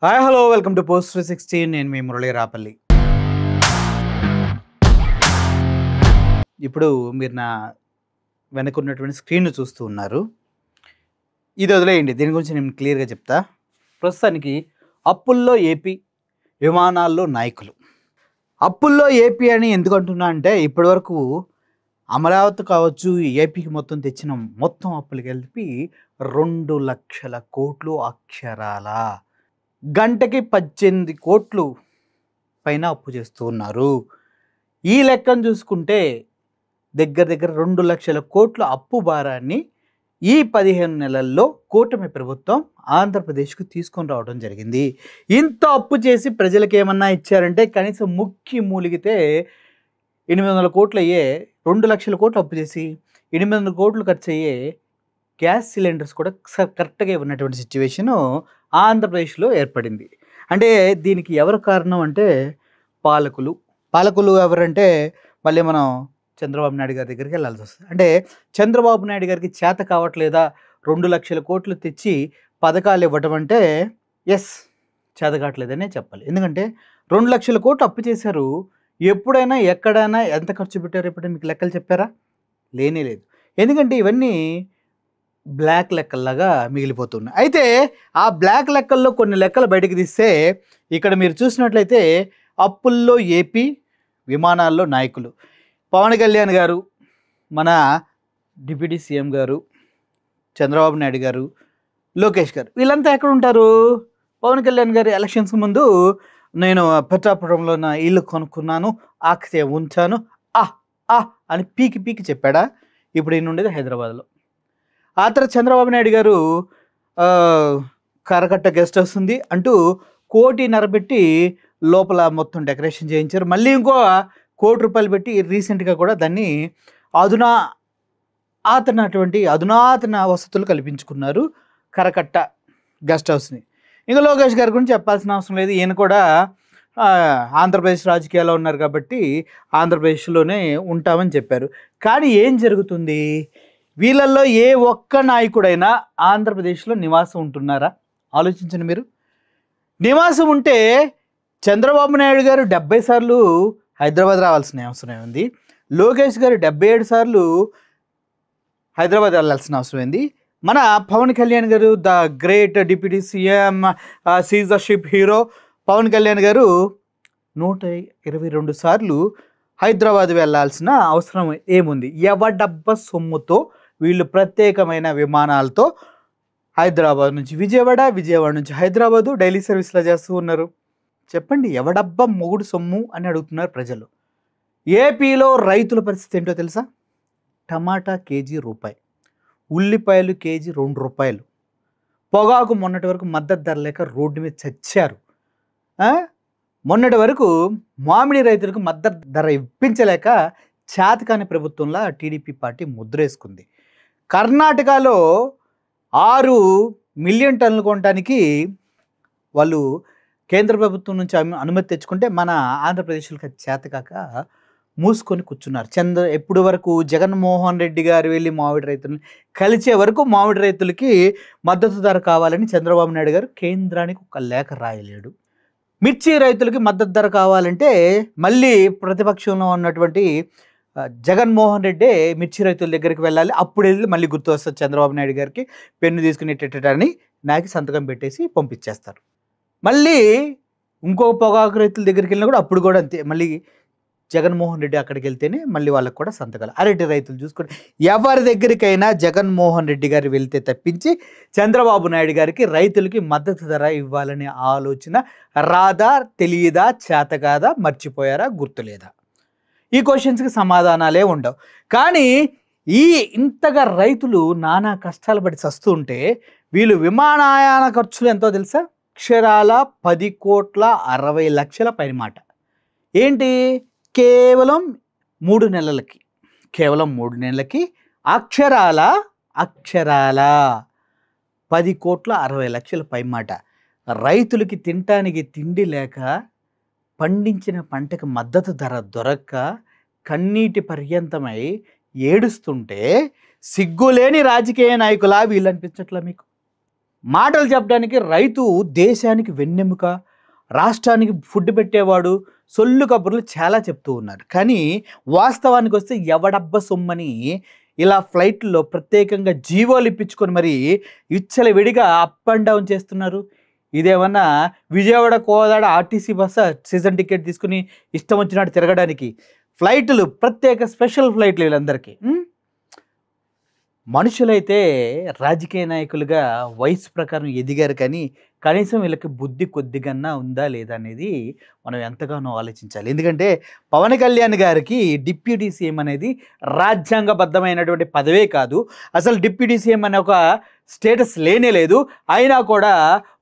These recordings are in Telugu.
Hi hello welcome to post 360. నేను మీ మురళీ రాపల్లి. ఇప్పుడు మీరు నా వెనకున్నటువంటి స్క్రీన్ చూస్తూ ఉన్నారు. ఇది వదిలేయండి, దీని గురించి నేను క్లియర్గా చెప్తా. ప్రస్తుతానికి అప్పుల్లో ఏపీ, విమానాల్లో నాయకులు. అప్పుల్లో ఏపీ అని ఎందుకు అంటున్నా అంటే, ఇప్పటి వరకు అమరావతి కావచ్చు, ఏపీకి మొత్తం తెచ్చిన మొత్తం అప్పులు కలిపి 2 లక్షల కోట్లు అక్షరాల. గంటకి 18 కోట్లు పైన అప్పు చేస్తూ ఉన్నారు. ఈ లెక్కను చూసుకుంటే దగ్గర 2 లక్షల కోట్ల అప్పు భారాన్ని ఈ 15 నెలల్లో కూటమి ప్రభుత్వం ఆంధ్రప్రదేశ్కు తీసుకొని రావడం జరిగింది. ఇంత అప్పు చేసి ప్రజలకు ఏమన్నా ఇచ్చారంటే కనీసం ముక్కి మూలిగితే 800 కోట్లు అయ్యే 2 లక్షల కోట్లు అప్పు చేసి 800 కోట్లు ఖర్చు అయ్యే గ్యాస్ సిలిండర్స్ కూడా కరెక్ట్గా ఇవ్వనటువంటి సిచ్యువేషను ఆంధ్రప్రదేశ్లో ఏర్పడింది. అంటే దీనికి ఎవరు కారణం అంటే పాలకులు ఎవరంటే మళ్ళీ మనం చంద్రబాబు నాయుడు గారి దగ్గరికి వెళ్ళాల్సి వస్తుంది. అంటే చంద్రబాబు నాయుడు గారికి చేత కావట్లేదా 2 లక్షల కోట్లు తెచ్చి పథకాలు ఇవ్వటం అంటే ఎస్, చేత కావట్లేదనే చెప్పాలి. ఎందుకంటే 2 లక్షల కోట్లు అప్పు చేశారు. ఎప్పుడైనా ఎక్కడైనా ఎంత ఖర్చు పెట్టారు ఎప్పుడైనా మీకు లెక్కలు చెప్పారా? లేనే లేదు. ఎందుకంటే ఇవన్నీ బ్లాక్ లెక్కల్లాగా మిగిలిపోతున్నాయి. అయితే ఆ బ్లాక్ లెక్కల్లో కొన్ని లెక్కలు బయటకు తీస్తే ఇక్కడ మీరు చూసినట్లయితే అప్పుల్లో ఏపీ, విమానాల్లో నాయకులు. పవన్ కళ్యాణ్ గారు, మన డిప్యూటీ సీఎం గారు, చంద్రబాబు నాయుడు గారు, లోకేష్ గారు, వీళ్ళంతా ఎక్కడ ఉంటారు? పవన్ కళ్యాణ్ గారు ఎలక్షన్స్ ముందు నేను పెట్టాపురంలో నా ఇల్లు కొనుక్కున్నాను, ఆక్సే ఉంచాను అని పీకి చెప్పాడా? ఇప్పుడు ఈయన ఉండేది హైదరాబాద్లో. ఆ తర్వాత చంద్రబాబు నాయుడు గారు కరకట్ట గెస్ట్ హౌస్ ఉంది అంటూ 1.5 కోటి పెట్టి లోపల మొత్తం డెకరేషన్ చేయించారు. మళ్ళీ ఇంకో 1 కోటి రూపాయలు పెట్టి రీసెంట్గా కూడా దాన్ని అధునాతన వసతులు కల్పించుకున్నారు, కరకట్ట గెస్ట్ హౌస్ని. ఇంకా లోకేష్ గారి గురించి చెప్పాల్సిన అవసరం లేదు. ఈయన కూడా ఆంధ్రప్రదేశ్ రాజకీయాల్లో ఉన్నారు కాబట్టి ఆంధ్రప్రదేశ్లోనే ఉంటామని చెప్పారు. కానీ ఏం జరుగుతుంది? వీళ్ళల్లో ఏ ఒక్క నాయకుడైనా ఆంధ్రప్రదేశ్లో నివాసం ఉంటున్నారా? ఆలోచించండి మీరు. నివాసం ఉంటే చంద్రబాబు నాయుడు గారు 70 సార్లు హైదరాబాద్ రావాల్సిన అవసరం ఉంది. లోకేష్ గారు 77 సార్లు హైదరాబాద్ వెళ్ళాల్సిన అవసరం ఉంది. మన Pawan Kalyan garu, the great deputy CM, seize the ship hero Pawan Kalyan garu 122 సార్లు హైదరాబాద్ వెళ్ళాల్సిన అవసరం ఏముంది? ఎవడబ్బ సొమ్ముతో వీళ్ళు ప్రత్యేకమైన విమానాలతో హైదరాబాద్ నుంచి విజయవాడ నుంచి హైదరాబాదు డైలీ సర్వీస్లో చేస్తూ ఉన్నారు? చెప్పండి, ఎవడబ్బా మొగుడు సొమ్ము అని అడుగుతున్నారు ప్రజలు. ఏపీలో రైతుల పరిస్థితి ఏంటో తెలుసా? టమాటా కేజీ రూపాయి, ఉల్లిపాయలు కేజీ 2 రూపాయలు, పొగాకు మొన్నటి వరకు మద్దతు ధర లేక రోడ్డు మీద చచ్చారు. మొన్నటి వరకు మామిడి రైతులకు మద్దతు ధర ఇప్పించలేక చేతకాని ప్రభుత్వంలో టీడీపీ పార్టీ ముద్రేసుకుంది. కర్ణాటకలో 6 మిలియన్ టన్నులు కొనడానికి వాళ్ళు కేంద్ర ప్రభుత్వం నుంచి అనుమతి తెచ్చుకుంటే మన ఆంధ్రప్రదేశ్కి చేతకాక మూసుకొని కూర్చున్నారు. ఎప్పుడు వరకు జగన్మోహన్ రెడ్డి గారు వెళ్ళి మామిడి రైతులను కలిసే వరకు మామిడి రైతులకి మద్దతు ధర కావాలని చంద్రబాబు నాయుడు గారు కేంద్రానికి ఒక లేఖ రాయలేడు. మిర్చి రైతులకి మద్దతు ధర కావాలంటే మళ్ళీ ప్రతిపక్షంలో ఉన్నటువంటి జగన్మోహన్ రెడ్డి మిర్చి రైతుల దగ్గరికి వెళ్ళాలి. అప్పుడు వెళ్ళి మళ్ళీ గుర్తు వస్తుంది చంద్రబాబు నాయుడు గారికి, పెన్ను తీసుకునేటని నాకు సంతకం పెట్టేసి పంపించేస్తారు. మళ్ళీ ఇంకో పొగాకు రైతుల దగ్గరికి వెళ్ళినా కూడా అప్పుడు కూడా అంతే, మళ్ళీ జగన్మోహన్ రెడ్డి అక్కడికి వెళ్తేనే మళ్ళీ వాళ్ళకు కూడా సంతకాలు. అరటి రైతులు చూసుకుంటే ఎవరి దగ్గరికైనా జగన్మోహన్ రెడ్డి గారు వెళ్తే తప్పించి చంద్రబాబు నాయుడు గారికి రైతులకి మద్దతు ధర ఇవ్వాలనే ఆలోచన రాదా, తెలియదా, చేత కాదా, మర్చిపోయారా, గుర్తులేదా? ఈ క్వశ్చన్స్కి సమాధానాలే ఉండవు. కానీ ఇంతగా రైతులు నానా కష్టాలు పడి చస్తూ ఉంటే వీళ్ళు విమానయాన ఖర్చులు ఎంతో తెలుసా? అక్షరాల 10,60,00,000 పైన మాట. ఏంటి? కేవలం 3 నెలలకి అక్షరాల 10,60,00,000 పై మాట. రైతులకి తినటానికి తిండి లేక, పండించిన పంటకు మద్దతు ధర దొరక్క కన్నీటి పర్యంతమై ఏడుస్తుంటే సిగ్గులేని రాజకీయ నాయకులా వీళ్ళు అనిపించట్లా మీకు? మాటలు చెప్పడానికి రైతు దేశానికి వెన్నెముక, రాష్ట్రానికి ఫుడ్ పెట్టేవాడు, సొల్లు కబుర్లు చాలా చెప్తూ ఉన్నారు. కానీ వాస్తవానికి వస్తే ఎవడబ్బ సొమ్మని ఇలా ఫ్లైట్లో ప్రత్యేకంగా జీవోలు ఇప్పించుకొని మరి విడిగా అప్ అండ్ డౌన్ చేస్తున్నారు. ఇదేమన్నా Vijayawada Kodad RTC bus season ticket తీసుకుని ఇష్టం వచ్చినట్టు తిరగడానికి? ఫ్లైట్లు ప్రత్యేక స్పెషల్ ఫ్లైట్లు వీళ్ళందరికీ. మనుషులైతే రాజకీయ నాయకులుగా వయసు ప్రకారం ఎదిగారు, కానీ కనీసం వీళ్ళకి బుద్ధి కొద్దిగన్నా ఉందా లేదా అనేది మనం ఎంతగానో ఆలోచించాలి. ఎందుకంటే పవన్ కళ్యాణ్ గారికి డిప్యూటీ సీఎం అనేది రాజ్యాంగబద్ధమైనటువంటి పదవే కాదు. అసలు డిప్యూటీ సీఎం అనే ఒక స్టేటస్ లేనే లేదు. అయినా కూడా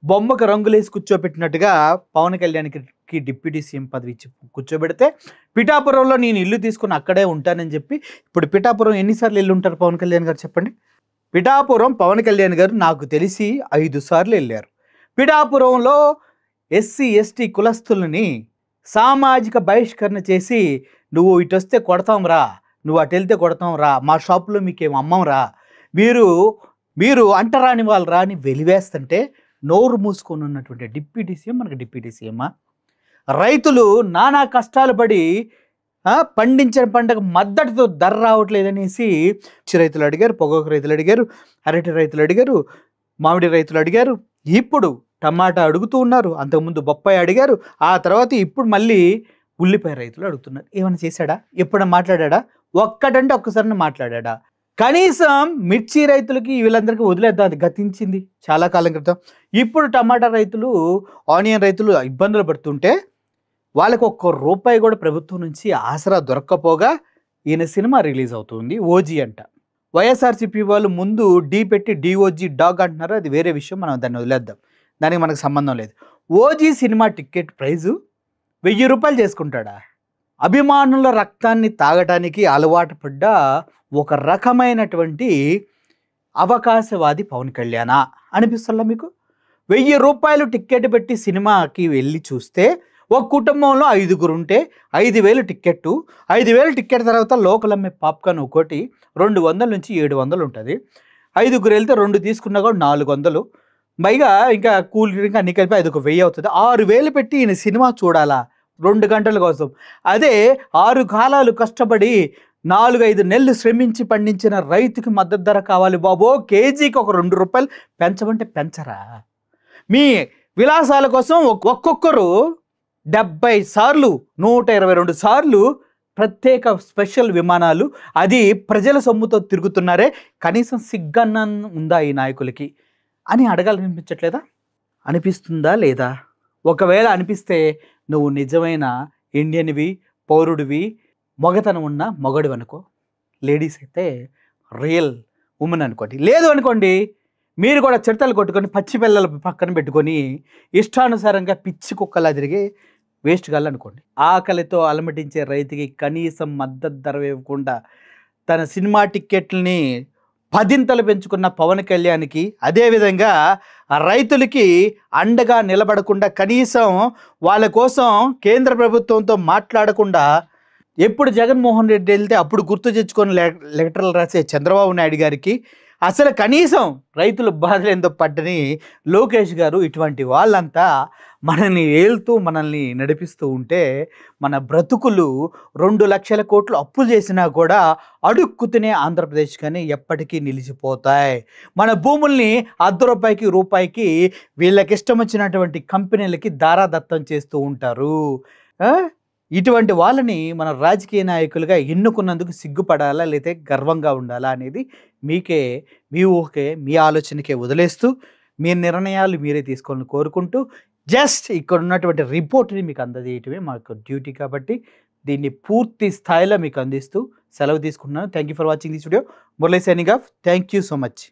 బొమ్మకు రంగులేసి కూర్చోబెట్టినట్టుగా పవన్ కళ్యాణ్కి డిప్యూటీ సీఎం పదవి ఇచ్చి కూర్చోబెడితే, పిఠాపురంలో నేను ఇల్లు తీసుకుని అక్కడే ఉంటానని చెప్పి, ఇప్పుడు పిఠాపురం ఎన్నిసార్లు ఇల్లు ఉంటారు పవన్ కళ్యాణ్ గారు చెప్పండి? పిఠాపురం పవన్ కళ్యాణ్ గారు నాకు తెలిసి 5 సార్లు వెళ్ళారు. పిఠాపురంలో ఎస్సీ ఎస్టీ కులస్తులని సామాజిక బహిష్కరణ చేసి, నువ్వు ఇటు వస్తే కొడతాం రా, నువ్వు అటు వెళ్తే కొడతాం రా, మా షాపులో మీకేం అమ్మం రా, మీరు అంటరాని వాళ్ళు రా అని వెలివేస్తుంటే నోరు మూసుకొని ఉన్నటువంటి డిప్యూటీ సీఎం మనకు డిప్యూటీ సీఎమా? రైతులు నానా కష్టాలు పడి పండించిన పంటకు మద్దతుతో ధర రావట్లేదనేసి రైతులు అడిగారు, పొగాకు రైతులు అడిగారు, అరటి రైతులు అడిగారు, మామిడి రైతులు అడిగారు, ఇప్పుడు టమాటా అడుగుతూ ఉన్నారు, అంతకుముందు బొప్పాయి అడిగారు, ఆ తర్వాత ఇప్పుడు మళ్ళీ ఉల్లిపాయ రైతులు అడుగుతున్నారు. ఏమైనా చేశాడా? ఎప్పుడైనా మాట్లాడా? ఒక్కటంటే ఒక్కసారి మాట్లాడా? కనీసం మిర్చి రైతులకి వీళ్ళందరికీ వదిలేద్దాం, అది గతించింది చాలా కాలం క్రితం. ఇప్పుడు టమాటా రైతులు, ఆనియన్ రైతులు ఇబ్బందులు పడుతుంటే వాళ్ళకి ₹1 కూడా ప్రభుత్వం నుంచి ఆసరా దొరక్కపోగా ఈయన సినిమా రిలీజ్ అవుతుంది, ఓజీ అంట. వైఎస్ఆర్సీపీ వాళ్ళు ముందు డీ పెట్టి డిఓజీ డాగ్ అంటున్నారు, అది వేరే విషయం, మనం దాన్ని వదిలేద్దాం, దానికి మనకు సంబంధం లేదు. ఓజీ సినిమా టికెట్ ప్రైజు ₹1000 చేసుకుంటాడా? అభిమానుల రక్తాన్ని తాగటానికి అలవాటు పడ్డ ఒక రకమైనటువంటి అవకాశవాది పవన్ కళ్యాణ్ అనిపిస్తుందా మీకు? ₹1000 టికెట్ పెట్టి సినిమాకి వెళ్ళి చూస్తే ఒక కుటుంబంలో 5గురు ఉంటే 5000 టికెట్టు, 5000 టికెట్ తర్వాత లోకల్ అమ్మే పాప్కార్న్ ఒకటి 200 నుంచి 700 ఉంటుంది. 5గురు వెళ్తే 2 తీసుకున్నా కూడా 400, పైగా ఇంకా కూల్ డ్రింక్ అన్ని కలిపి అది 1000 అవుతుంది. 6000 పెట్టి ఈయన సినిమా చూడాలా 2 గంటల కోసం? అదే 6 కాలాలు కష్టపడి 4-5 నెలలు శ్రమించి పండించిన రైతుకి మద్దతు ధర కావాలి బాబో, కేజీకి ఒక ₹2 పెంచమంటే పెంచరా? మీ విలాసాల కోసం ఒక్కొక్కరు 70 సార్లు 122 సార్లు ప్రత్యేక స్పెషల్ విమానాలు, అది ప్రజల సొమ్ముతో తిరుగుతున్నారే, కనీసం సిగ్గన్న ఉందా ఈ నాయకులకి అని అడగాలనిపించట్లేదా? అనిపిస్తుందా లేదా? ఒకవేళ అనిపిస్తే నువ్వు నిజమైన ఇండియన్వి, పౌరుడివి, మొగతనం ఉన్న మొగడు అనుకో, లేడీస్ అయితే రియల్ ఉమెన్ అనుకోండి. లేదు అనుకోండి, మీరు కూడా చిడతలు కొట్టుకొని పచ్చి పిల్లల పక్కన పెట్టుకొని ఇష్టానుసారంగా పిచ్చి కుక్కలా తిరిగి వేస్ట్ గాళ్ళు అనుకోండి. ఆకలితో అలమటించే రైతుకి కనీసం మద్దతు ధర ఇవ్వకుండా తన సినిమా టిక్కెట్లని 10 పెంచుకున్న పవన్ కళ్యాణ్కి, అదేవిధంగా రైతులకి అండగా నిలబడకుండా, కనీసం వాళ్ళ కోసం కేంద్ర ప్రభుత్వంతో మాట్లాడకుండా, ఎప్పుడు జగన్మోహన్ రెడ్డి వెళ్తే అప్పుడు గుర్తు తెచ్చుకొని లెటర్లు రాసే చంద్రబాబు నాయుడు గారికి, అసలు కనీసం రైతుల బాధలు ఎంతో పట్టని లోకేష్ గారు, ఇటువంటి వాళ్ళంతా మనల్ని ఏలుతూ మనల్ని నడిపిస్తూ ఉంటే మన బ్రతుకులు 2 లక్షల కోట్లు అప్పులు చేసినా కూడా అడుక్కుతూనే ఆంధ్రప్రదేశ్ కానీ ఎప్పటికీ నిలిచిపోతాయి. మన భూముల్ని ₹1 వీళ్ళకి ఇష్టం వచ్చినటువంటి కంపెనీలకి దారాదత్తం చేస్తూ ఉంటారు. ఇటువంటి వాళ్ళని మన రాజకీయ నాయకులుగా ఎన్నుకున్నందుకు సిగ్గుపడాలా లేదా గర్వంగా ఉండాలా అనేది మీకే, మీ ఊహకే, మీ ఆలోచనకే వదిలేస్తూ మీ నిర్ణయాలు మీరే తీసుకోవాలని కోరుకుంటూ, జస్ట్ ఇక్కడ ఉన్నటువంటి రిపోర్ట్ని మీకు అందజేయటమే మాకు డ్యూటీ కాబట్టి దీన్ని పూర్తి స్థాయిలో మీకు అందిస్తూ సెలవు తీసుకుంటున్నాను. Thank you for watching this video. Murali signing off. Thank you so much.